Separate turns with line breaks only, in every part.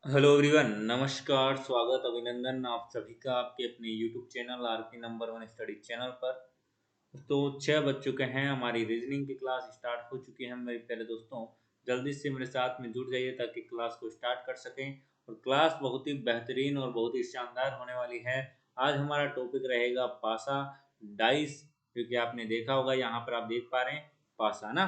Hello everyone, नमस्कार, स्वागत, अभिनंदन आप सभी का आपके अपने YouTube channel RP number one study channel पर। तो 6 बज चुके हैं, हमारी रीजनिंग की क्लास स्टार्ट हो चुकी है मेरे प्यारे दोस्तों। जल्दी से मेरे साथ में जुड़ जाइए ताकि क्लास को स्टार्ट कर सकें। और क्लास बहुत ही बेहतरीन और बहुत ही शानदार होने वाली है। आज हमारा टॉपिक रहेगा पासा, डाइस। क्योंकि आपने देखा होगा, यहाँ पर आप देख पा रहे हैं पासा ना।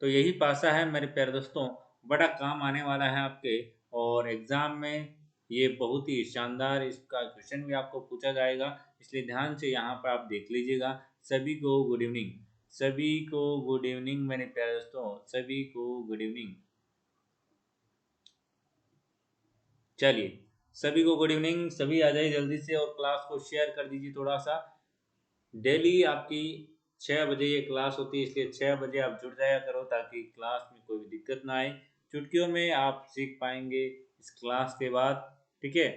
तो यही पासा है मेरे प्यारे दोस्तों, बड़ा काम आने वाला है आपके। और एग्जाम में ये बहुत ही शानदार, इसका क्वेश्चन भी आपको पूछा जाएगा। इसलिए ध्यान से यहाँ पर आप देख लीजिएगा। सभी को गुड इवनिंग। सभी को गुड इवनिंग मेरे प्यारे दोस्तों, सभी को गुड इवनिंग। चलिए, सभी को गुड इवनिंग। सभी आ जाइए जल्दी से और क्लास को शेयर कर दीजिए थोड़ा सा। डेली आपकी 6 बजे ये क्लास होती है, इसलिए 6 बजे आप जुड़ जाया करो ताकि क्लास में कोई भी दिक्कत ना आए। चुटकियों में आप सीख पाएंगे इस क्लास के बाद। ठीक है,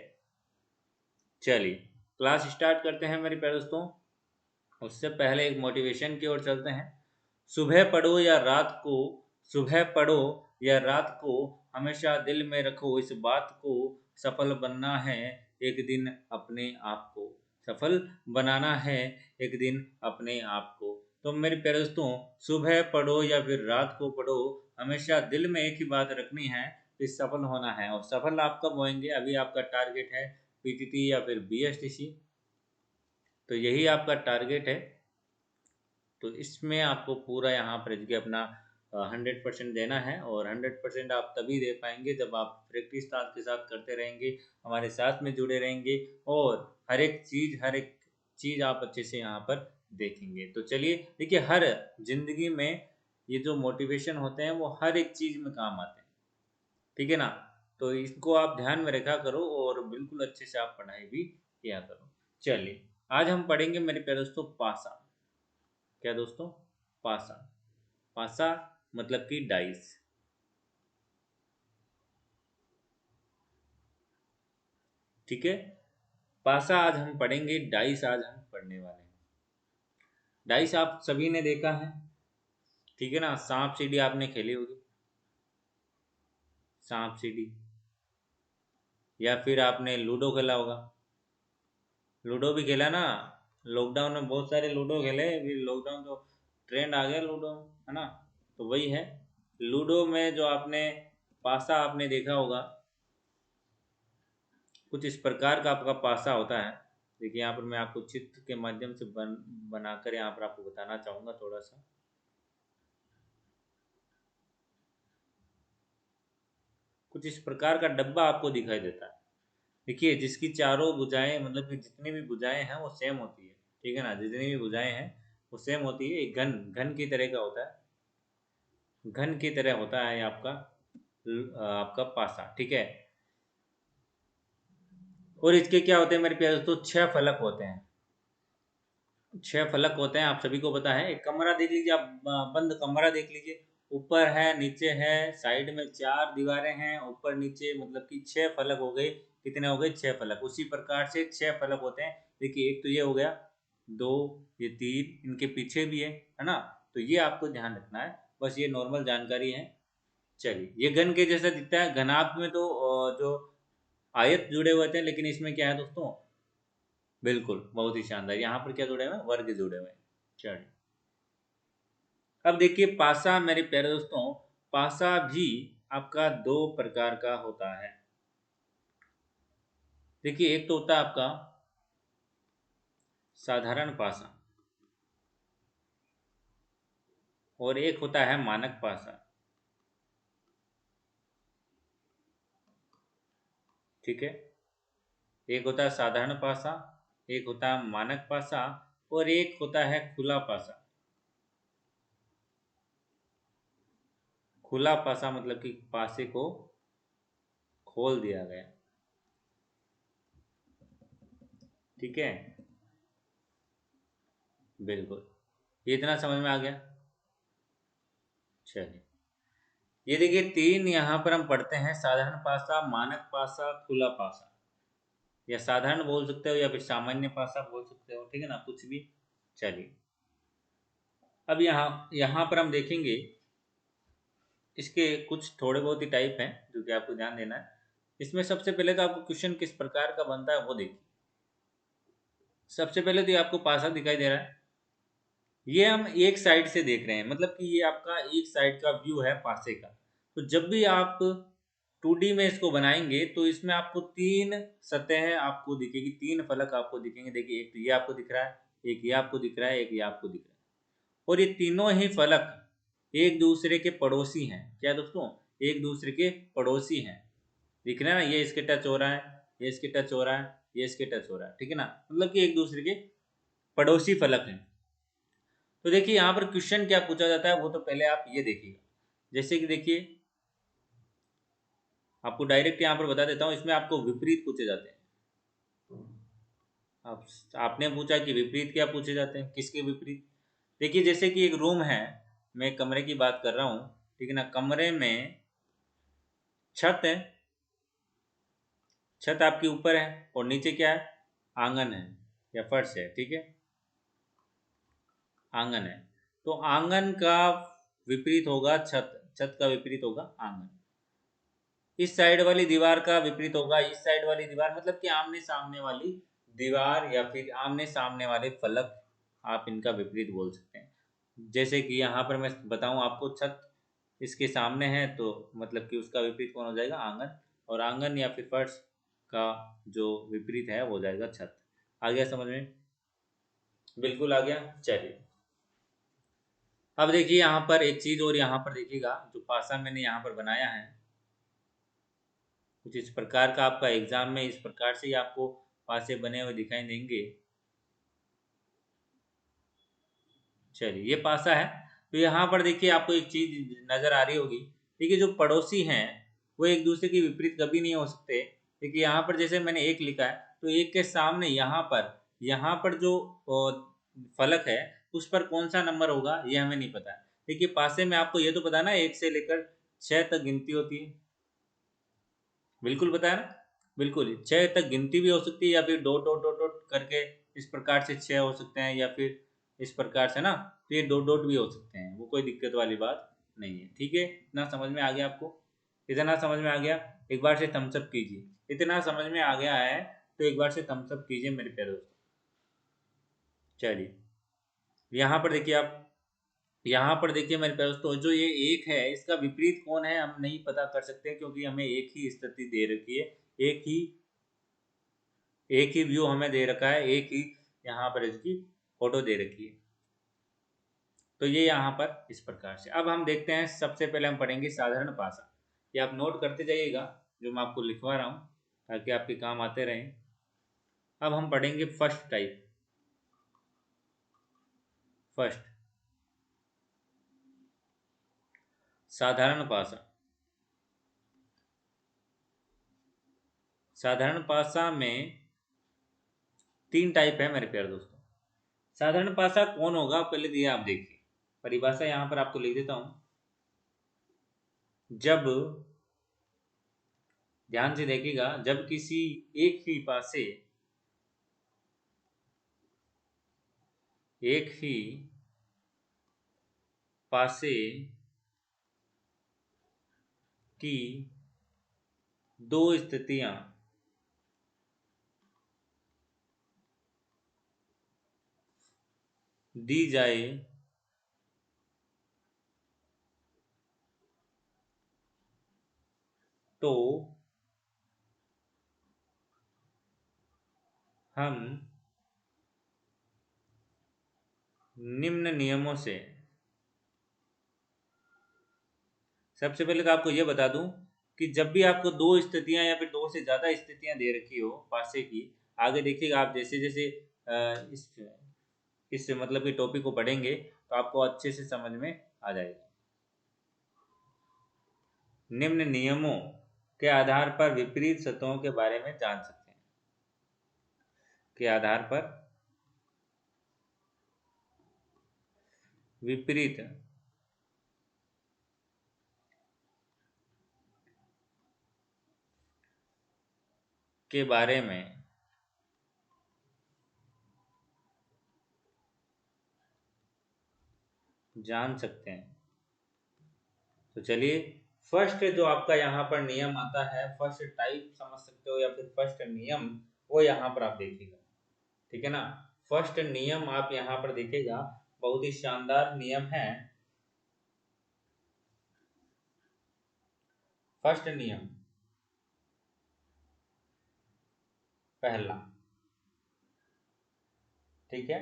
चलिए क्लास स्टार्ट करते हैं मेरे प्यारे दोस्तों। उससे पहले एक मोटिवेशन की ओर चलते हैं। सुबह पढ़ो या रात को, सुबह पढ़ो या रात को, हमेशा दिल में रखो इस बात को, सफल बनना है एक दिन अपने आप को, सफल बनाना है एक दिन अपने आप को। तो मेरे प्यारे दोस्तों, सुबह पढ़ो या फिर रात को पढ़ो, हमेशा दिल में एक ही बात रखनी है कि सफल होना है। और सफल आप कब होंगे? अभी आपका टारगेट है पीटीटी या फिर बीएसटीसी, तो यही आपका टारगेट है। तो इसमें आपको पूरा यहाँ पर देखिए अपना 100% देना है। और 100% आप तभी दे पाएंगे जब आप प्रैक्टिस साथ के साथ करते रहेंगे, हमारे साथ में जुड़े रहेंगे। और हर एक चीज़ आप अच्छे से यहाँ पर देखेंगे। तो चलिए देखिए, हर जिंदगी में ये जो मोटिवेशन होते हैं वो हर एक चीज़ में काम आते हैं। ठीक है ना? तो इसको आप ध्यान में रखा करो और बिल्कुल अच्छे से आप पढ़ाई भी किया करो। चलिए, आज हम पढ़ेंगे मेरे प्यारे दोस्तों पासा। क्या दोस्तों? पासा। पासा मतलब कि डाइस। ठीक है, पासा आज हम पढ़ेंगे, डाइस आज हम पढ़ने वाले हैं। डाइस आप सभी ने देखा है, ठीक है ना? सांप सीढ़ी आपने खेली होगी, सांप सीढ़ी। या फिर आपने लूडो खेला होगा, लूडो भी खेला ना। लॉकडाउन में बहुत सारे लूडो खेले, फिर लॉकडाउन तो ट्रेंड आ गया लूडो, है ना? तो वही है, लूडो में जो आपने पासा आपने देखा होगा, कुछ इस प्रकार का आपका पासा होता है। देखिए यहाँ पर मैं आपको चित्र के माध्यम से बनाकर यहाँ पर आपको बताना चाहूँगा थोड़ा सा। कुछ इस प्रकार का डब्बा आपको दिखाई देता है। देखिए, जिसकी चारों भुजाएं, मतलब कि जितनी भी भुजाएं हैं वो सेम होती है। ठीक है ना? जितनी भी भुजाएं हैं वो सेम होती है। एक घन घन की तरह का होता है, घन की तरह होता है आपका आपका पासा। ठीक है, और इसके क्या होते हैं मेरे प्यारे दोस्तों? 6 फलक होते हैं। 6 फलक होते हैं, आप सभी को पता है। एक कमरा देख लीजिए आप, बंद कमरा देख लीजिए। ऊपर है, नीचे है, साइड में 4 दीवारें हैं, ऊपर नीचे, मतलब कि 6 फलक हो गए। कितने हो गए? 6 फलक। उसी प्रकार से 6 फलक होते हैं। देखिए, एक तो ये हो गया, दो, ये तीन, इनके पीछे भी है ना? तो ये आपको ध्यान रखना है, बस ये नॉर्मल जानकारी है। चलिए, ये घन के जैसा दिखता है। घनाभ में तो जो आयत जुड़े हुए थे, लेकिन इसमें क्या है दोस्तों? बिल्कुल, बहुत ही शानदार। यहाँ पर क्या जुड़े हुए हैं? वर्ग जुड़े हुए हैं। चलिए, अब देखिए पासा मेरे प्यारे दोस्तों, पासा भी आपका 2 प्रकार का होता है। देखिए, एक तो होता है आपका साधारण पासा, और एक होता है मानक पासा। ठीक है, एक होता है साधारण पासा, एक होता है मानक पासा, और एक होता है खुला पासा। खुला पासा मतलब कि पासे को खोल दिया गया। ठीक है, बिल्कुल, ये इतना समझ में आ गया। चलिए, ये देखिए तीन यहाँ पर हम पढ़ते हैं, साधारण पासा, मानक पासा, खुला पासा। या साधारण बोल सकते हो या फिर सामान्य पासा बोल सकते हो, ठीक है ना? कुछ भी। चलिए, अब यहाँ यहाँ पर हम देखेंगे, इसके कुछ थोड़े बहुत ही टाइप हैं जो कि आपको ध्यान देना है। इसमें सबसे पहले तो आपको क्वेश्चन किस प्रकार का बनता है वो देखिए। सबसे पहले तो ये आपको पासा दिखाई दे रहा है, ये हम एक साइड से देख रहे हैं, मतलब कि ये आपका एक साइड का व्यू है पासे का। तो जब भी आप 2D में इसको बनाएंगे तो इसमें आपको 3 सतहें आपको दिखेगी, 3 फलक आपको दिखेंगे। देखिए एक तो ये आपको दिख रहा है, एक ये आपको दिख रहा है, एक ये आपको दिख रहा है, और ये तीनों ही फलक एक दूसरे के पड़ोसी हैं। क्या दोस्तों? एक दूसरे के पड़ोसी हैं। दिख रहा है ना, ये इसके टच हो रहा है, ये इसके टच हो रहा है, ये इसके टच हो रहा है, ठीक है ना, मतलब कि एक दूसरे के पड़ोसी फलक हैं। तो देखिए यहाँ पर क्वेश्चन क्या पूछा जाता है वो तो पहले आप ये देखिएगा। जैसे कि देखिए आपको डायरेक्ट यहाँ पर बता देता हूँ, इसमें आपको विपरीत पूछे जाते हैं। आप आपने पूछा कि विपरीत क्या पूछे जाते हैं, किसके विपरीत? देखिए जैसे कि एक रूम है, मैं कमरे की बात कर रहा हूँ, ठीक है ना। कमरे में छत है, छत आपके ऊपर है और नीचे क्या है? आंगन है या फर्श है, ठीक है, आंगन है। तो आंगन का विपरीत होगा छत, छत का विपरीत होगा आंगन। इस साइड वाली दीवार का विपरीत होगा इस साइड वाली दीवार, मतलब कि आमने सामने वाली दीवार या फिर आमने सामने वाले फलक, आप इनका विपरीत बोल सकते हैं। जैसे कि यहाँ पर मैं बताऊं आपको, छत इसके सामने है तो मतलब कि उसका विपरीत कौन हो जाएगा? आंगन। और आंगन या फिर फर्श का जो विपरीत है वो हो जाएगा छत। आ गया समझ में? बिल्कुल आ गया। चलिए अब देखिए यहाँ पर एक चीज और, यहाँ पर देखिएगा जो पासा मैंने यहाँ पर बनाया है, कुछ इस प्रकार का आपका एग्जाम में इस प्रकार से ही आपको पासे बने हुए दिखाई देंगे। चलिए ये पासा है। तो यहाँ पर देखिए आपको एक चीज नजर आ रही होगी। देखिए जो पड़ोसी हैं वो एक दूसरे के विपरीत कभी नहीं हो सकते। देखिए यहाँ पर जैसे मैंने एक लिखा है तो एक के सामने यहाँ पर जो फलक है उस पर कौन सा नंबर होगा ये हमें नहीं पता। देखिए पासे में आपको ये तो पता है ना, 1 से लेकर 6 तक गिनती होती है। बिल्कुल पता है ना, बिल्कुल 6 तक गिनती भी हो सकती है, या फिर डॉट डॉट डॉट डॉट करके इस प्रकार से 6 हो सकते हैं, या फिर इस प्रकार से ना, तो ये डॉट डॉट भी हो सकते हैं, वो कोई दिक्कत वाली बात नहीं है। ठीक है, इतना समझ में आ गया आपको? इतना समझ में आ गया? एक बार से थम्सअप कीजिए। इतना समझ में आ गया है तो एक बार से थम्सअप कीजिए मेरे प्यारे दोस्तों। चलिए यहाँ पर देखिए आप, यहाँ पर देखिए मेरे प्यारे दोस्तों, जो ये एक है इसका विपरीत कौन है हम नहीं पता कर सकते, क्योंकि हमें एक ही स्थिति दे रखी है, एक ही व्यू हमें दे रखा है, एक ही यहाँ पर इसकी फोटो दे रखी है। तो ये यहाँ पर इस प्रकार से। अब हम देखते हैं, सबसे पहले हम पढ़ेंगे साधारण पासा। ये आप नोट करते जाइएगा जो मैं आपको लिखवा रहा हूँ, ताकि आपके काम आते रहें। अब हम पढ़ेंगे फर्स्ट टाइप, फर्स्ट साधारण पासा। साधारण पासा में 3 टाइप है मेरे प्यारे दोस्तों। साधारण पासा कौन होगा पहले दिए आप देखिए, परिभाषा यहाँ पर आपको लिख देता हूँ। जब, ध्यान से देखिएगा, जब किसी एक ही पासे, एक ही पासे की दो स्थितियां दी जाए तो हम निम्न नियमों से, सबसे पहले तो आपको यह बता दूं कि जब भी आपको दो स्थितियां या फिर दो से ज्यादा स्थितियां दे रखी हो पासे की, आगे देखिएगा आप जैसे जैसे इस मतलब कि टॉपिक को पढ़ेंगे तो आपको अच्छे से समझ में आ जाएगा। निम्न नियमों के आधार पर विपरीत सतहों के बारे में जान सकते हैं, के आधार पर विपरीत के बारे में जान सकते हैं। तो चलिए फर्स्ट जो आपका यहाँ पर नियम आता है, फर्स्ट टाइप समझ सकते हो या फिर फर्स्ट नियम, वो यहाँ पर आप देखिएगा, ठीक है ना। फर्स्ट नियम आप यहाँ पर देखिएगा, बहुत ही शानदार नियम है। फर्स्ट नियम पहला, ठीक है।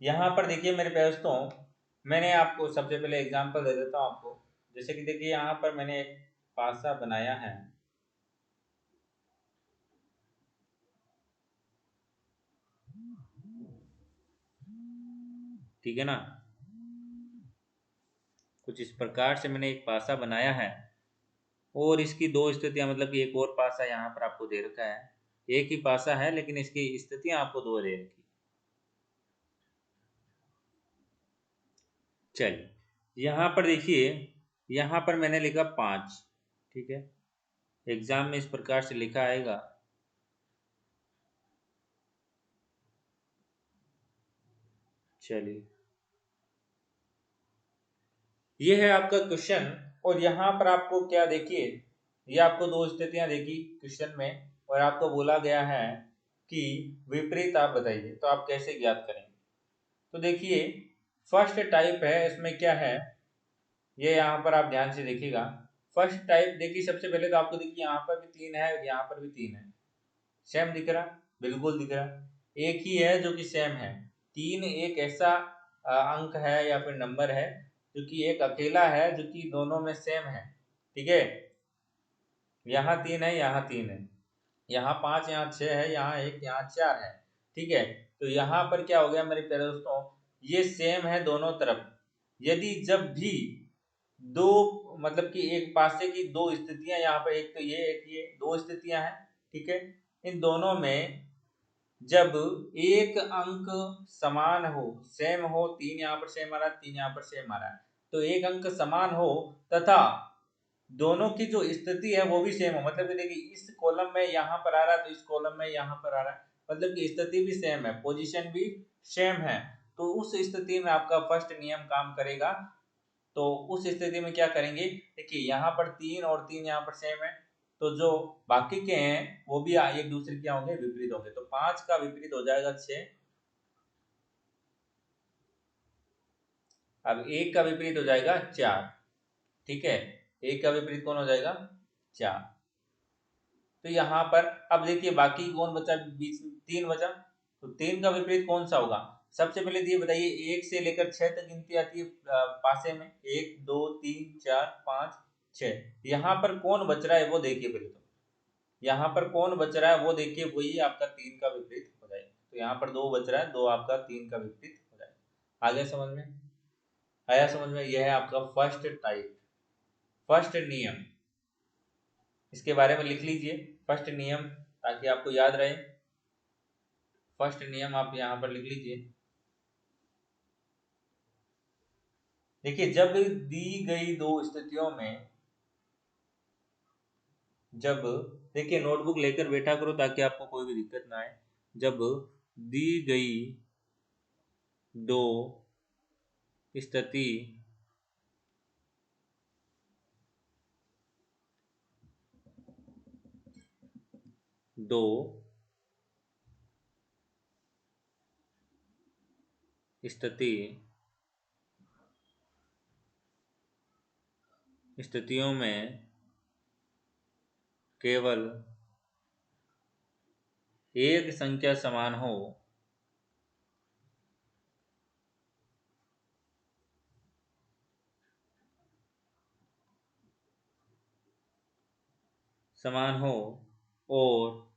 यहाँ पर देखिए मेरे प्यारे दोस्तों, मैंने आपको सबसे पहले एग्जांपल दे देता हूँ आपको। जैसे कि देखिए यहाँ पर मैंने एक पासा बनाया है, ठीक है ना। कुछ इस प्रकार से मैंने एक पासा बनाया है और इसकी दो स्थितियां, मतलब कि एक और पासा यहाँ पर आपको दे रखा है। एक ही पासा है लेकिन इसकी स्थितियां आपको दो दे रखी। चलिए यहाँ पर देखिए, यहाँ पर मैंने लिखा 5, ठीक है। एग्जाम में इस प्रकार से लिखा आएगा, चलिए ये है आपका क्वेश्चन। और यहाँ पर आपको क्या देखिए, ये आपको दो स्थितियां देखी क्वेश्चन में और आपको बोला गया है कि विपरीत आप बताइए, तो आप कैसे ज्ञात करेंगे। तो देखिए फर्स्ट टाइप है, इसमें क्या है, ये यहाँ पर आप ध्यान से देखिएगा। फर्स्ट टाइप देखिए, सबसे पहले तो आपको देखिए यहाँ पर भी 3 है और यहाँ पर भी 3 है। सेम दिख रहा, बिल्कुल दिख रहा। एक ही है जो कि सेम है। 3 एक ऐसा अंक है या फिर नंबर है जो कि एक अकेला है, जो कि दोनों में सेम है, ठीक है। यहाँ 3 है, यहाँ 3 है, यहाँ 5, यहाँ 6 है, यहाँ 1, यहाँ 4 है, ठीक है। तो यहाँ पर क्या हो गया मेरे प्यारे दोस्तों, ये सेम है दोनों तरफ। यदि जब भी दो, मतलब कि एक पासे की दो स्थितियां यहाँ पर, एक तो ये एक ये दो स्थितियां हैं, ठीक है। इन दोनों में जब एक अंक समान हो, सेम हो, 3 यहाँ पर सेम आ रहा है, 3 यहाँ पर सेम आ रहा है, तो एक अंक समान हो तथा दोनों की जो स्थिति है वो भी सेम हो, मतलब कि देखिए इस कॉलम में यहाँ पर आ रहा है तो इस कॉलम में यहाँ पर आ रहा है, मतलब कि स्थिति भी सेम है, पोजीशन भी सेम है, तो उस स्थिति में आपका फर्स्ट नियम काम करेगा। तो उस स्थिति में क्या करेंगे, देखिए यहाँ पर 3 और 3 यहाँ पर सेम है, तो जो बाकी के हैं वो भी एक दूसरे क्या होंगे, विपरीत होंगे। तो 5 का विपरीत हो जाएगा 6। अब 1 का विपरीत हो जाएगा 4, ठीक है। 1 का विपरीत कौन हो जाएगा, 4। तो यहाँ पर अब देखिए बाकी कौन बचा, बीच 3 बचा, तो 3 का विपरीत कौन सा होगा। सबसे पहले ये बताइए, 1 से लेकर 6 तक गिनती आती है पासे में, 1 2 3 4 5 6। यहाँ पर कौन बच रहा है वो देखिए पहले, तो यहाँ पर कौन बच रहा है वो देखिए, वही आपका 3 का विपरीत हो जाएगा। तो यहाँ पर 2 बच रहा है, 2 आपका 3 का विपरीत हो जाएगा। आगे समझ में आया, समझ में। यह है आपका फर्स्ट टाइप, फर्स्ट नियम। इसके बारे में लिख लीजिए फर्स्ट नियम, ताकि आपको याद रहे। फर्स्ट नियम आप यहाँ पर लिख लीजिए। देखिए जब दी गई दो स्थितियों में, जब, देखिए नोटबुक लेकर बैठा करो ताकि आपको कोई भी दिक्कत ना आए। जब दी गई दो स्थिति दो स्थितियों में केवल एक संख्या समान हो, समान हो और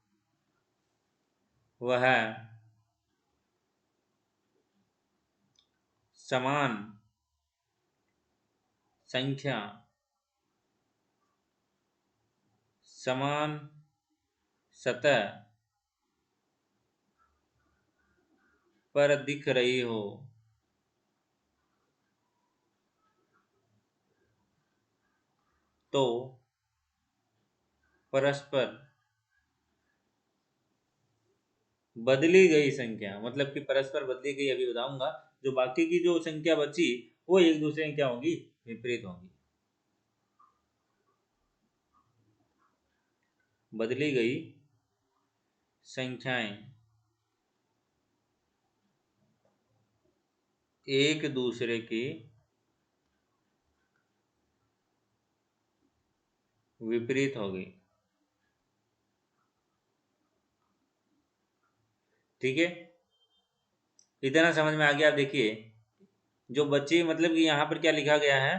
वह समान संख्या समान सतह पर दिख रही हो, तो परस्पर बदली गई संख्या, मतलब कि परस्पर बदली गई, अभी बताऊंगा। जो बाकी की जो संख्या बची वो एक दूसरे की क्या होंगी, विपरीत होंगी। बदली गई संख्याएं एक दूसरे के विपरीत हो गई। ठीक है, इतना समझ में आ गया। आप देखिए जो बच्चे मतलब कि यहाँ पर क्या लिखा गया है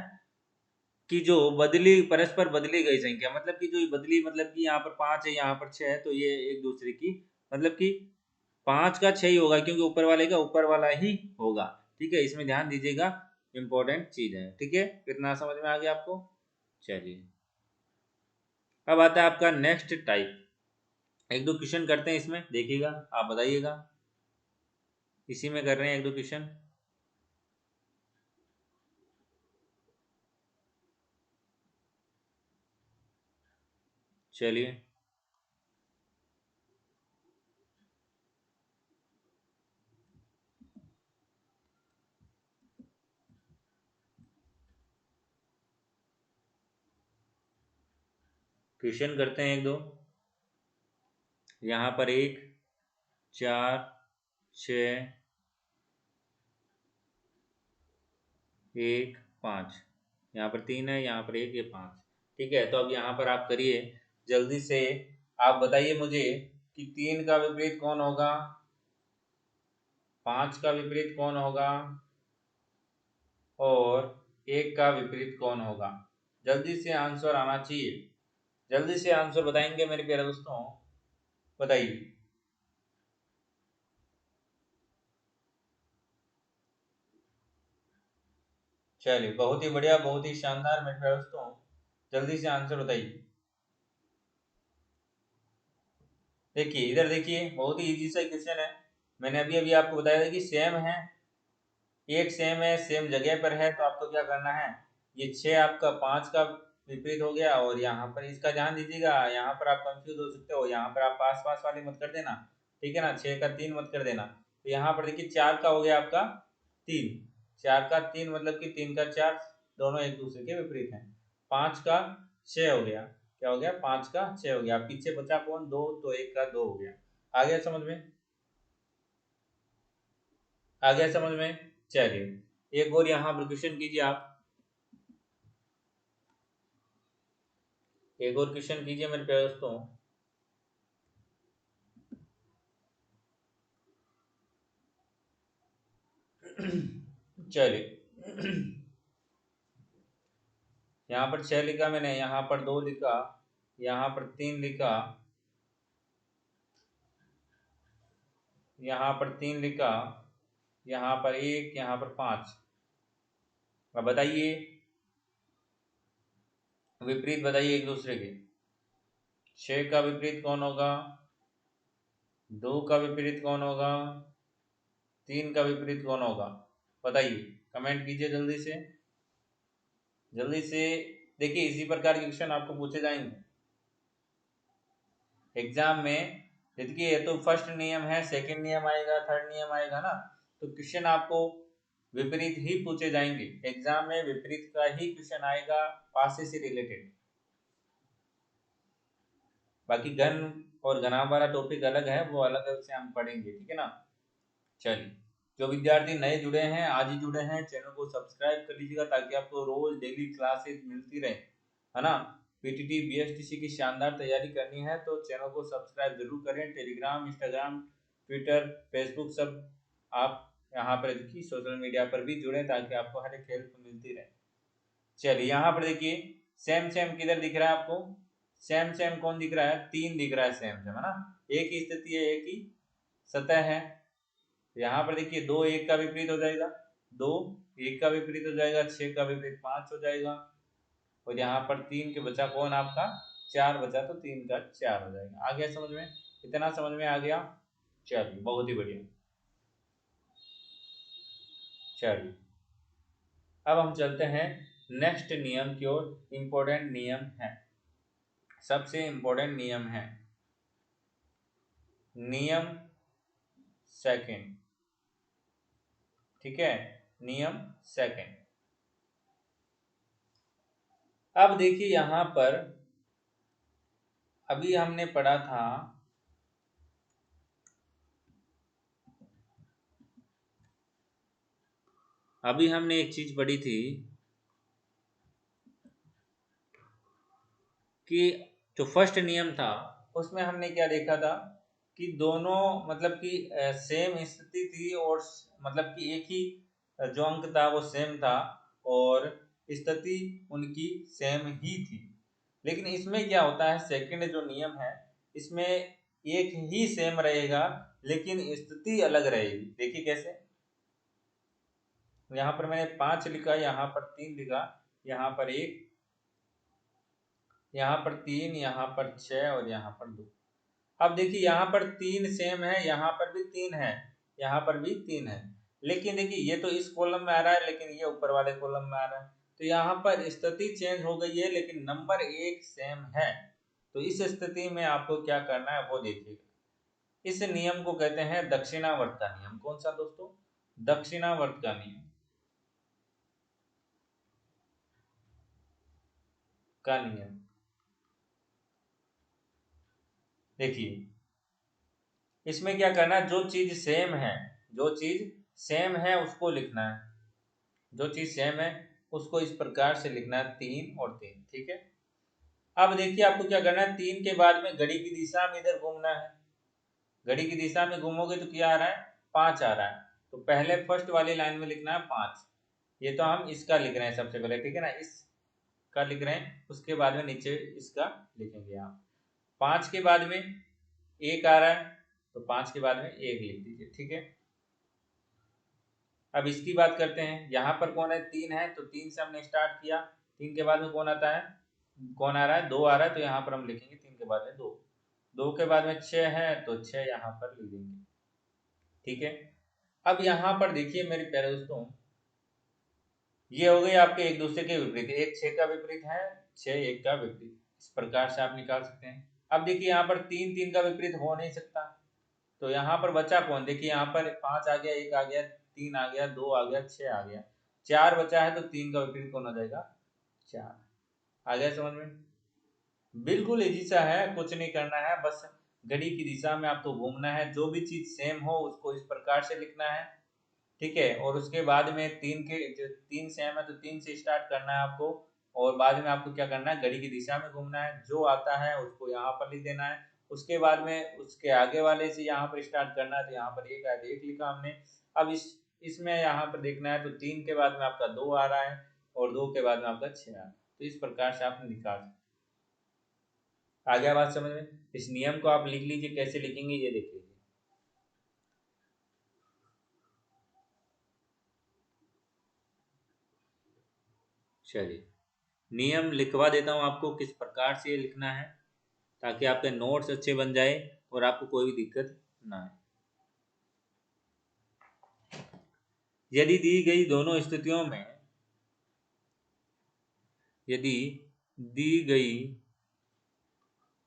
कि जो बदली परस्पर बदली गई संख्या, मतलब कि जो ये बदली, मतलब कि यहाँ पर 5 है यहाँ पर 6 है, तो ये एक दूसरे की, मतलब कि 5 का 6 ही होगा क्योंकि ऊपर वाले का ऊपर वाला ही होगा। ठीक है, इसमें ध्यान दीजिएगा, इंपॉर्टेंट चीज है। ठीक है, कितना समझ में आ गया आपको? चलिए, अब आता है आपका नेक्स्ट टाइप। एक दो क्वेश्चन करते हैं इसमें, देखिएगा आप बताइएगा। इसी में कर रहे हैं एक दो क्वेश्चन। चलिए, क्वेश्चन करते हैं एक दो। यहाँ पर 1 4 6 1 5, यहाँ पर 3 है, यहाँ पर 1, ये 5। ठीक है, तो अब यहाँ पर आप करिए जल्दी से। आप बताइए मुझे कि 3 का विपरीत कौन होगा, 5 का विपरीत कौन होगा और 1 का विपरीत कौन होगा। जल्दी से आंसर आना चाहिए, जल्दी से आंसर बताएंगे मेरे प्यारे दोस्तों, बताइए। चलिए, बहुत ही बढ़िया, बहुत ही शानदार मेरे प्यारे दोस्तों, जल्दी से आंसर बताइए। देखिए इधर देखिए, बहुत ही इजी सा क्वेश्चन है। मैंने अभी अभी आपको बताया था कि सेम है, एक सेम है, सेम जगह पर है, तो आपको क्या करना है, ये 6 आपका 5 का विपरीत हो गया, और यहाँ पर इसका ध्यान दीजिएगा, यहाँ पर आप कंफ्यूज हो सकते हो, यहाँ पर आप पास पास वाली मत कर देना। ठीक है ना, 6 का 3 मत कर देना। तो यहाँ पर देखिए 4 का हो गया आपका 3, 4 का 3 मतलब कि 3 का 4, दोनों एक दूसरे के विपरीत हैं। 5 का 6 हो गया, क्या हो गया, 5 का 6 हो गया। पीछे बचा कौन, 2, तो 1 का 2 हो गया। आ गया समझ में? आ गया समझ में? चलिए, एक और यहाँ पर क्वेश्चन कीजिए आप, एक और क्वेश्चन कीजिए मेरे प्यारे दोस्तों। चलिए, यहाँ पर 6 लिखा मैंने, यहाँ पर 2 लिखा, यहाँ पर 3 लिखा, यहाँ पर 3 लिखा, यहाँ पर 1, यहाँ पर 5। अब बताइए, विपरीत बताइए एक दूसरे के। 6 का विपरीत कौन होगा, 2 का विपरीत कौन होगा, 3 का विपरीत कौन होगा, बताइए, कमेंट कीजिए जल्दी से, जल्दी से। देखिए इसी प्रकार के क्वेश्चन आपको पूछे जाएंगे एग्जाम में। देखिए ये तो फर्स्ट नियम है, सेकंड नियम आएगा, थर्ड नियम आएगा ना, तो क्वेश्चन आपको विपरीत ही पूछे जाएंगे एग्जाम में, विपरीत का ही क्वेश्चन आएगा पासे से रिलेटेड। बाकी घन और घनाभ वाला टॉपिक अलग है, वो अलग से हम पढ़ेंगे। ठीक है ना। चलिए, जो विद्यार्थी नए जुड़े हैं, आज ही जुड़े हैं, चैनल को सब्सक्राइब कर लीजिएगा ताकि आपको रोज डेली क्लासेस मिलती रहे, है ना। पीटीटी बीएसटीसी की शानदार तैयारी करनी है तो चैनल को सब्सक्राइब जरूर करें। टेलीग्राम, इंस्टाग्राम, ट्विटर, फेसबुक, सब आप यहाँ पर देखिए, सोशल मीडिया पर भी जुड़े ताकि आपको हर एक हेल्प मिलती रहे। चलिए, यहाँ पर देखिए सेम सेम किधर दिख रहा है आपको, सेम सेम कौन दिख रहा है, 3 दिख रहा है सेम सेम, है ना। एक ही स्थिति है, एक ही सतह है। यहाँ पर देखिए 2 1 का विपरीत हो जाएगा, 2 1 का विपरीत हो जाएगा, 6 का विपरीत 5 हो जाएगा, और यहाँ पर 3 के बचा कौन आपका, 4 बचा, तो 3 का 4 हो जाएगा। आ गया समझ में? इतना समझ में आ गया? चलिए, बहुत ही बढ़िया। चलिए, अब हम चलते हैं नेक्स्ट नियम की ओर। इंपॉर्टेंट नियम है, सबसे इंपॉर्टेंट नियम है, नियम सेकंड। ठीक है, नियम सेकंड। अब देखिए यहाँ पर अभी हमने पढ़ा था अभी हमने एक चीज पढ़ी थी कि जो फर्स्ट नियम था उसमें हमने क्या देखा था कि दोनों मतलब कि सेम स्थिति थी और मतलब कि एक ही जो अंक था वो सेम था और स्थिति उनकी सेम ही थी। लेकिन इसमें क्या होता है, सेकंड जो नियम है इसमें एक ही सेम रहेगा लेकिन स्थिति अलग रहेगी। देखिए कैसे, यहाँ पर मैंने 5 लिखा, यहाँ पर 3 लिखा, यहाँ पर 1, यहाँ पर 3, यहाँ पर 6 और यहाँ पर 2। अब देखिए यहाँ पर 3 सेम है, यहाँ पर भी 3 है, यहाँ पर भी 3 है। लेकिन देखिए ये तो इस कॉलम में आ रहा है लेकिन ये ऊपर वाले कॉलम में आ रहा है, तो यहाँ पर स्थिति चेंज हो गई है लेकिन नंबर एक सेम है। तो इस स्थिति में आपको क्या करना है वो देखिएगा। इस नियम को कहते हैं दक्षिणावर्त का नियम। कौन सा दोस्तों? दक्षिणावर्त का नियम का नियम। देखिए इसमें क्या करना है, जो चीज सेम है, जो चीज सेम है उसको लिखना है, जो चीज सेम है उसको इस प्रकार से लिखना है, 3 और 3। ठीक है। अब देखिए आपको क्या करना है, 3 के बाद में घड़ी की दिशा में इधर घूमना है। घड़ी की दिशा में घूमोगे तो क्या आ रहा है, 5 आ रहा है। तो पहले फर्स्ट वाली लाइन में लिखना है 5। ये तो हम इसका लिख रहे हैं सबसे पहले, ठीक है ना, इसका लिख रहे हैं, उसके बाद में नीचे इसका लिखेंगे आप। 5 के बाद में 1 आ रहा है तो 5 के बाद में 1 लिख दीजिए। ठीक है। अब इसकी बात करते हैं, यहाँ पर कौन है, 3 है, तो 3 से हमने स्टार्ट किया। 3 के बाद में कौन आता है, कौन आ रहा है, 2 आ रहा है, तो यहाँ पर हम लिखेंगे 3 के बाद में 2। 2 के बाद में 6 है तो 6 यहाँ पर लिख देंगे। ठीक है। अब यहाँ पर देखिए मेरे प्यारे दोस्तों, ये हो गई आपके एक दूसरे के विपरीत, एक 6 का विपरीत है, 6 1 का विपरीत, इस प्रकार से आप निकाल सकते हैं। अब देखिए यहाँ पर 3 3 का विपरीत हो नहीं सकता, तो यहाँ पर बचा कौन, देखिए यहाँ पर 5 आ गया, 1 आ गया, 3 आ गया, 2 आ गया, 6 आ गया, 4 बचा है, तो 3 का विपरीत कौन हो जाएगा, 4। आ गया समझ में? बिल्कुल इजी सा है, कुछ नहीं करना है, बस घड़ी की दिशा में आपको घूमना है, जो भी चीज सेम हो उसको इस प्रकार से लिखना है। ठीक है। और उसके बाद में 3 के जो 3 सेम है तो 3 से स्टार्ट करना है आपको, और बाद में आपको क्या करना है, घड़ी की दिशा में घूमना है, जो आता है उसको यहाँ पर लिख देना है। उसके बाद में उसके आगे वाले से यहाँ पर स्टार्ट करना है, तो यहाँ पर 1 आया तो 1 लिखा हमने। अब इसमें यहाँ पर देखना है, तो 3 के बाद में आपका 2 आ रहा है और 2 के बाद में आपका 6 आ रहा है, तो इस प्रकार से आप निकाल सकते। आ गया बात समझ में? इस नियम को आप लिख लीजिए, कैसे लिखेंगे ये देख लीजिए। चलिए नियम लिखवा देता हूँ आपको, किस प्रकार से ये लिखना है, ताकि आपके नोट्स अच्छे बन जाए और आपको कोई भी दिक्कत ना आए। यदि दी गई दोनों स्थितियों में, यदि दी गई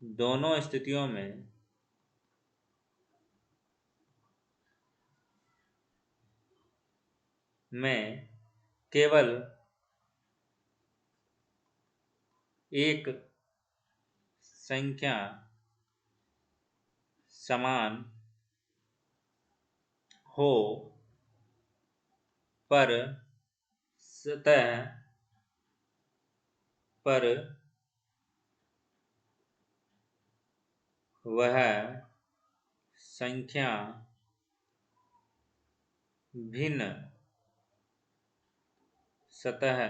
दोनों स्थितियों में मैं केवल एक संख्या समान हो पर सतह पर वह संख्या भिन्न सतह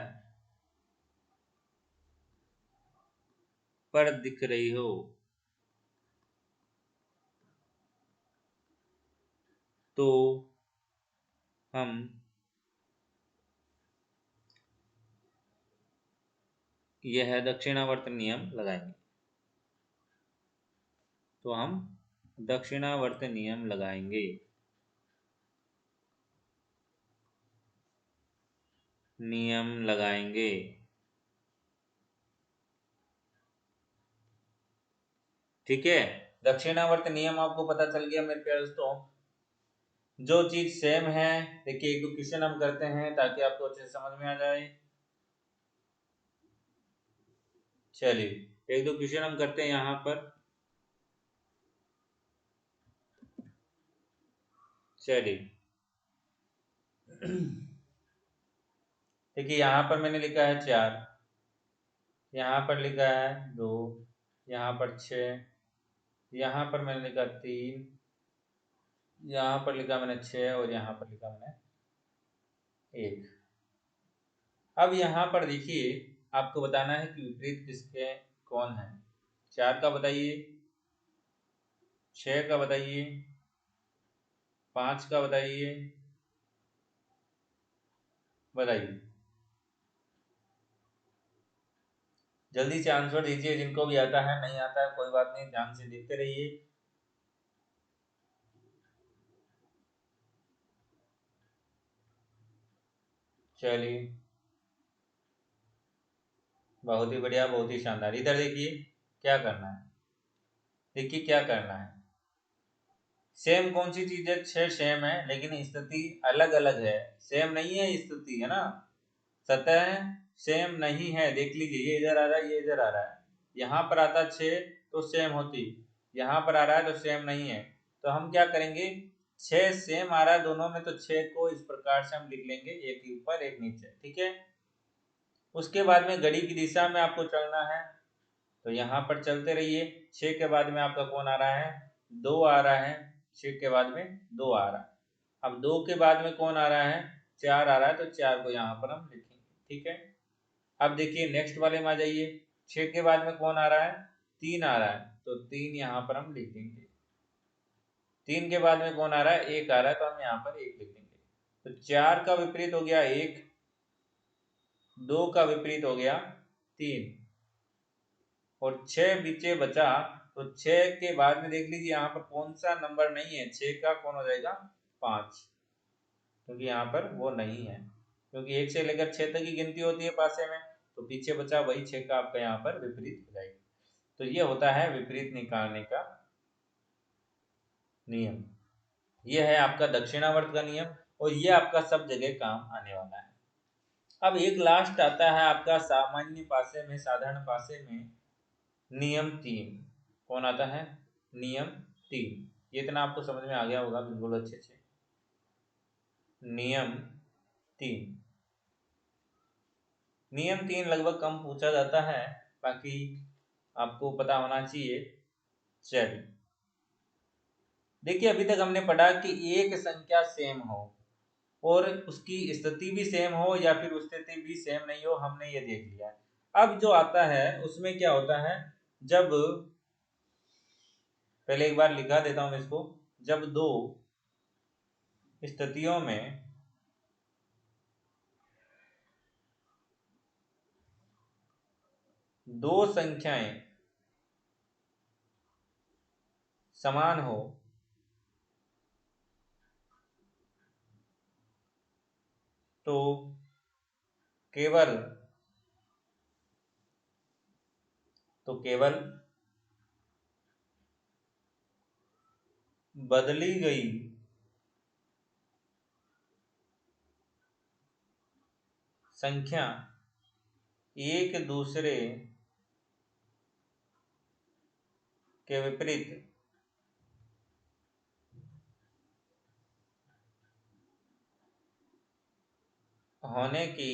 पर दिख रही हो तो हम यह दक्षिणावर्त नियम लगाएंगे। तो हम दक्षिणावर्त नियम लगाएंगे। नियम लगाएंगे। ठीक है। दक्षिणावर्त नियम आपको पता चल गया मेरे प्यारे दोस्तों। जो चीज सेम है, देखिए एक दो क्वेश्चन हम करते हैं ताकि आपको अच्छे से समझ में आ जाए। चलिए एक दो क्वेश्चन हम करते हैं यहाँ पर। चलिए देखिए यहाँ पर मैंने लिखा है 4, यहाँ पर लिखा है 2, यहाँ पर 6, यहाँ पर मैंने लिखा 3, यहाँ पर लिखा मैंने 6 और यहाँ पर लिखा मैंने 1। अब यहाँ पर देखिए आपको बताना है कि विपरीत किसके कौन है। 4 का बताइए, 6 का बताइए, 5 का बताइए, बताइए जल्दी से आंसर दीजिए। जिनको भी आता है, नहीं आता है कोई बात नहीं, ध्यान से देखते रहिए। चलिए बहुत ही बढ़िया, बहुत ही शानदार। इधर देखिए क्या करना है, देखिए क्या करना है। सेम कौन सी चीज है? 6 सेम है लेकिन स्थिति अलग अलग है। सेम नहीं है स्थिति, है ना। सतह सेम नहीं है। देख लीजिए, ये इधर आ रहा है, ये इधर आ रहा है। यहाँ पर आता 6 तो सेम होती, यहाँ पर आ रहा है तो सेम नहीं है। तो हम क्या करेंगे, 6 सेम आ रहा है दोनों में, तो 6 को इस प्रकार से हम लिख लेंगे, एक ऊपर एक नीचे, ठीक है। उसके बाद में घड़ी की दिशा में आपको चलना है, तो यहाँ पर चलते रहिए। 6 के बाद में आपका कौन आ रहा है? 2 आ रहा है। 6 के बाद में 2 आ रहा है। अब 2 के बाद में कौन आ रहा है? 4 आ रहा है, तो 4 को यहाँ पर हम लिखेंगे, ठीक है। अब देखिए नेक्स्ट वाले में आ जाइए। 6 के बाद में कौन आ रहा है? 3 आ रहा है, तो 3 यहाँ पर हम लिख देंगे। 3 के बाद में कौन आ रहा है? 1 आ रहा है, तो हम यहाँ पर 1 लिख देंगे। तो 4 का विपरीत हो गया 1, 2 का विपरीत हो गया 3 और 6 पीछे बचा। तो 6 के बाद में देख लीजिए यहाँ पर कौन सा नंबर नहीं है। 6 का कौन हो जाएगा? 5, क्योंकि यहाँ पर वो नहीं है, क्योंकि 1 से लेकर 6 तक की गिनती होती है पासे में। तो पीछे बचा वही 6 का आपका यहाँ पर विपरीत हो जाएगा। तो ये होता है विपरीत निकालने का नियम। ये है आपका दक्षिणावर्त का नियम और ये आपका सब जगह काम आने वाला है। अब एक लास्ट आता है आपका सामान्य पासे में, साधारण पासे में, नियम 3। कौन आता है? नियम 3। ये इतना आपको समझ में आ गया होगा बिल्कुल अच्छे से। नियम 3, नियम 3 लगभग कम पूछा जाता है, बाकी आपको पता होना चाहिए। चलिए देखिए, अभी तक हमने पढ़ा कि एक संख्या सेम हो और उसकी स्थिति भी सेम हो या फिर स्थिति भी सेम नहीं हो, हमने ये देख लिया। अब जो आता है उसमें क्या होता है, जब, पहले एक बार लिखा देता हूं मैं इसको। जब दो स्थितियों में दो संख्याएं समान हो तो केवल केवल बदली गई संख्या एक दूसरे के विपरीत होने की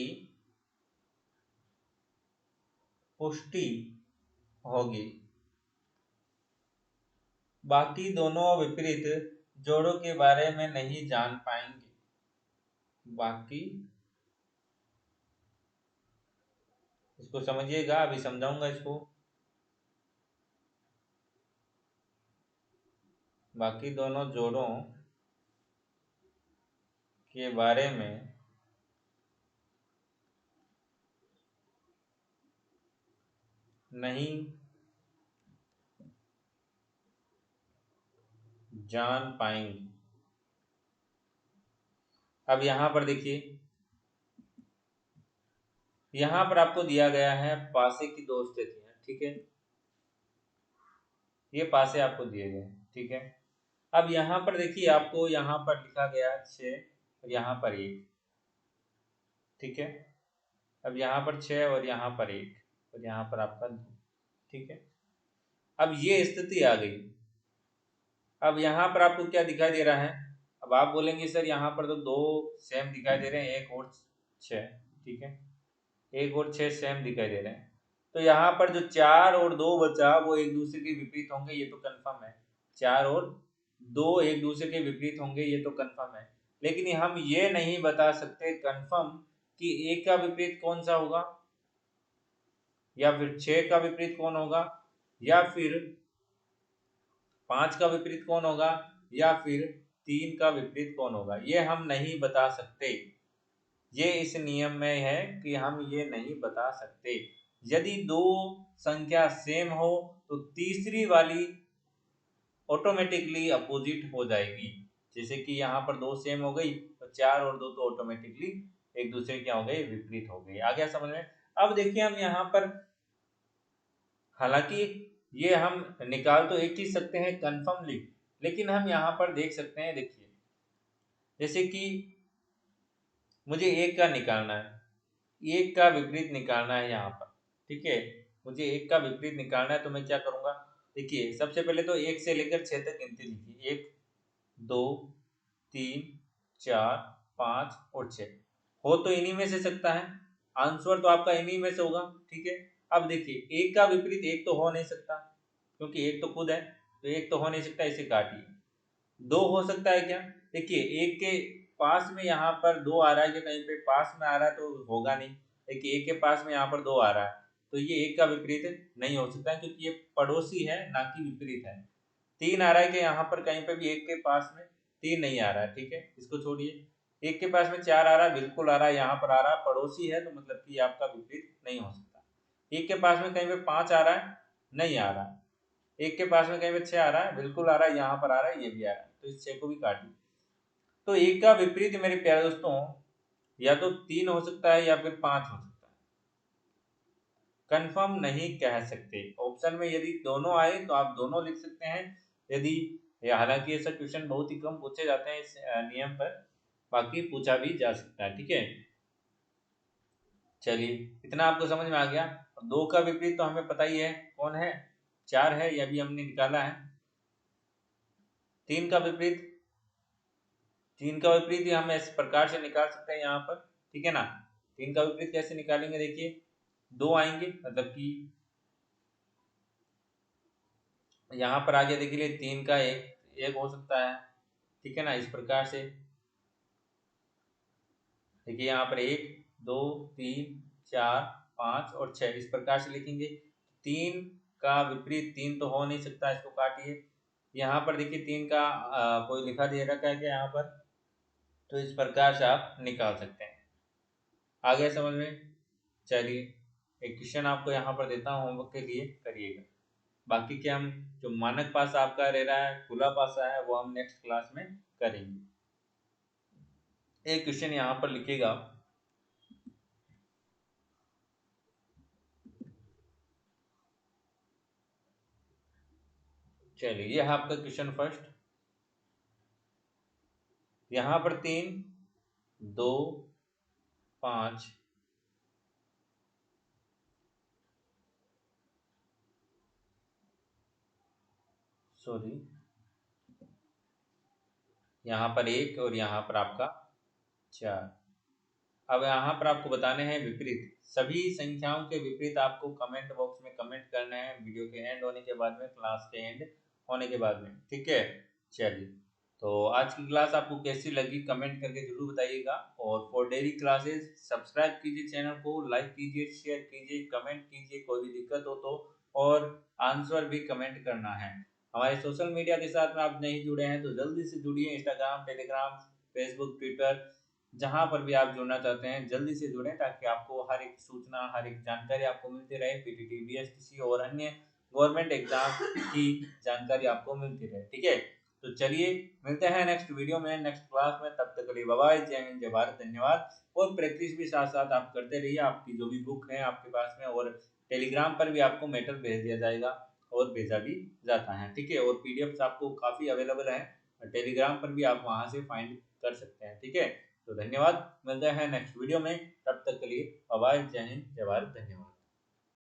पुष्टि होगी। बाकी दोनों विपरीत जोड़ों के बारे में नहीं जान पाएंगे। बाकी, इसको समझिएगा, अभी समझाऊंगा इसको। बाकी दोनों जोड़ों के बारे में नहीं जान पाएंगे। अब यहाँ पर देखिए, यहाँ पर आपको दिया गया है पासे की दो स्थितियां, ठीक है। ये पासे आपको दिए गए, ठीक है। अब यहाँ पर देखिए, आपको यहाँ पर लिखा गया 6 और यहाँ पर 1, ठीक है। अब यहाँ पर 6 और यहाँ पर 1 और यहाँ पर आपका 2, ठीक है। अब ये स्थिति आ गई। अब यहाँ पर आपको क्या दिखाई दे रहा है? अब आप बोलेंगे सर यहाँ पर तो 2 सेम दिखाई दे रहे हैं, 1 और 6, ठीक है, 1 और 6 सेम दिखाई दे रहे हैं, तो यहाँ पर जो 4 और 2 बचा वो एक दूसरे के विपरीत होंगे, ये तो कंफर्म है। 4 और 2 एक दूसरे के विपरीत होंगे, ये तो कंफर्म है। लेकिन हम ये नहीं बता सकते कंफर्म कि 1 का विपरीत कौन सा होगा, या फिर 6 का विपरीत कौन होगा, या फिर 5 का विपरीत कौन होगा, या फिर 3 का विपरीत कौन होगा, ये हम नहीं बता सकते। ये इस नियम में है कि हम ये नहीं बता सकते। यदि 2 संख्या सेम हो तो तीसरी वाली ऑटोमेटिकली अपोजिट हो जाएगी। जैसे कि यहाँ पर 2 सेम हो गई तो 4 और 2 तो ऑटोमेटिकली एक दूसरे क्या हो गए, विपरीत हो गए। आ गया समझ में? अब देखिए हम यहाँ पर, हालांकि ये हम निकाल तो एक ही सकते हैं कन्फर्मली, लेकिन हम यहाँ पर देख सकते हैं, देखिए जैसे कि मुझे 1 का निकालना है, 1 का विपरीत निकालना है यहाँ पर, ठीक है, मुझे 1 का विपरीत निकालना है, तो मैं क्या करूंगा, देखिए सबसे पहले तो 1 से लेकर 6 तक गिनती लिखिए, 1 2 3 4 5 और 6, हो तो इन्हीं में से सकता है, आंसर तो आपका इन्हीं में से होगा, ठीक है। अब देखिए 1 का विपरीत 1 तो हो नहीं सकता, क्योंकि 1 तो खुद है, तो 1 तो हो नहीं सकता, इसे काटिए। 2 हो सकता है क्या, देखिए 1 के पास में यहाँ पर 2 आ रहा है, कि कहीं पे पास में आ रहा है तो होगा नहीं, देखिए 1 के पास में यहाँ पर 2 आ रहा है, तो ये 1 का विपरीत नहीं हो सकता, क्योंकि ये पड़ोसी है ना कि विपरीत है। 3 आ रहा है कि यहाँ पर कहीं पे भी 1 के पास में 3 नहीं आ रहा है, ठीक है, इसको छोड़िए। 1 के पास में 4 आ रहा है, बिल्कुल आ रहा है, यहाँ पर आ रहा है, पड़ोसी है, तो मतलब कि आपका विपरीत नहीं हो सकता। 1 के पास में कहीं पे 5 आ रहा है, नहीं आ रहा है। 1 के पास में कहीं पे 6 आ रहा है, बिल्कुल आ रहा है, यहाँ पर आ रहा है, ये भी आ रहा है, तो इस 6 को भी काटिए। तो 1 का विपरीत मेरे प्यारे दोस्तों या तो 3 हो सकता है या फिर 5 हो सकता है, कंफर्म नहीं कह सकते। ऑप्शन में यदि दोनों आए तो आप दोनों लिख सकते हैं, यदि, हालांकि ऐसा क्वेश्चन बहुत ही कम पूछे जाते हैं इस नियम पर, बाकी पूछा भी जा सकता है, ठीक है। चलिए इतना आपको समझ में आ गया। 2 का विपरीत तो हमें पता ही है कौन है, 4 है, यह भी हमने निकाला है। 3 का विपरीत, 3 का विपरीत हम इस प्रकार से निकाल सकते हैं यहाँ पर, ठीक है ना। 3 का विपरीत कैसे निकालेंगे, देखिए 2 आएंगे, मतलब कि यहाँ पर आगे देखिए 3 का एक हो सकता है, ठीक है ना, इस प्रकार से देखिए यहाँ पर 1 2 3 4 5 और 6 इस प्रकार से लिखेंगे। 3 का विपरीत 3 तो हो नहीं सकता, इसको काटिए। यहाँ पर देखिए 3 का कोई लिखा दे रखा है क्या यहाँ पर, तो इस प्रकार से आप निकाल सकते हैं। आ गया समझ में? चलिए एक क्वेश्चन आपको यहाँ पर देता हूँ होमवर्क के लिए, करिएगा। बाकी के हम जो मानक पास आपका रह रहा है, खुला पासा है, वो हम नेक्स्ट क्लास में करेंगे। एक क्वेश्चन यहाँ पर लिखिएगा, चलिए ये है आपका क्वेश्चन फर्स्ट। यहाँ पर 3 2 5 सॉरी, यहाँ पर 1 और यहाँ पर आपका 4। अब यहाँ पर आपको बताने हैं विपरीत, सभी संख्याओं के विपरीत आपको कमेंट बॉक्स में कमेंट करना है, वीडियो के एंड होने के बाद में, क्लास के एंड होने के बाद में, ठीक है। चलिए तो आज की क्लास आपको कैसी लगी कमेंट करके जरूर बताइएगा, और फॉर डेली क्लासेस सब्सक्राइब कीजिए चैनल को, लाइक कीजिए, शेयर कीजिए, कमेंट कीजिए, कोई भी दिक्कत हो तो, और आंसर भी कमेंट करना है। हमारे सोशल मीडिया के साथ में आप नहीं जुड़े हैं तो जल्दी से जुड़िए, इंस्टाग्राम, टेलीग्राम, फेसबुक, ट्विटर, जहां पर भी आप जुड़ना चाहते हैं जल्दी से जुड़ें, ताकि आपको हर एक सूचना, हर एक जानकारी आपको मिलती रहे, पीटीटी, बीएसटीसी और अन्य गवर्नमेंट एग्जाम की जानकारी आपको मिलती रहे, ठीक है। तो चलिए मिलते हैं नेक्स्ट वीडियो में, नेक्स्ट क्लास में, तब तक के लिए बाय बाय, जय हिंद, जय भारत, धन्यवाद। और प्रैक्टिस भी साथ साथ आप करते रहिए, आपकी जो भी बुक है आपके पास में, और टेलीग्राम पर भी आपको मैटर भेज दिया जाएगा और भेजा भी जाता है, ठीक है। और पीडीएफ आपको काफ़ी अवेलेबल है, टेलीग्राम पर भी आप वहां से फाइंड कर सकते हैं, ठीक है। तो धन्यवाद, मिलते हैं नेक्स्ट वीडियो में, तब तक के लिए बाय बाय, जय हिंद, जय भारत, धन्यवाद।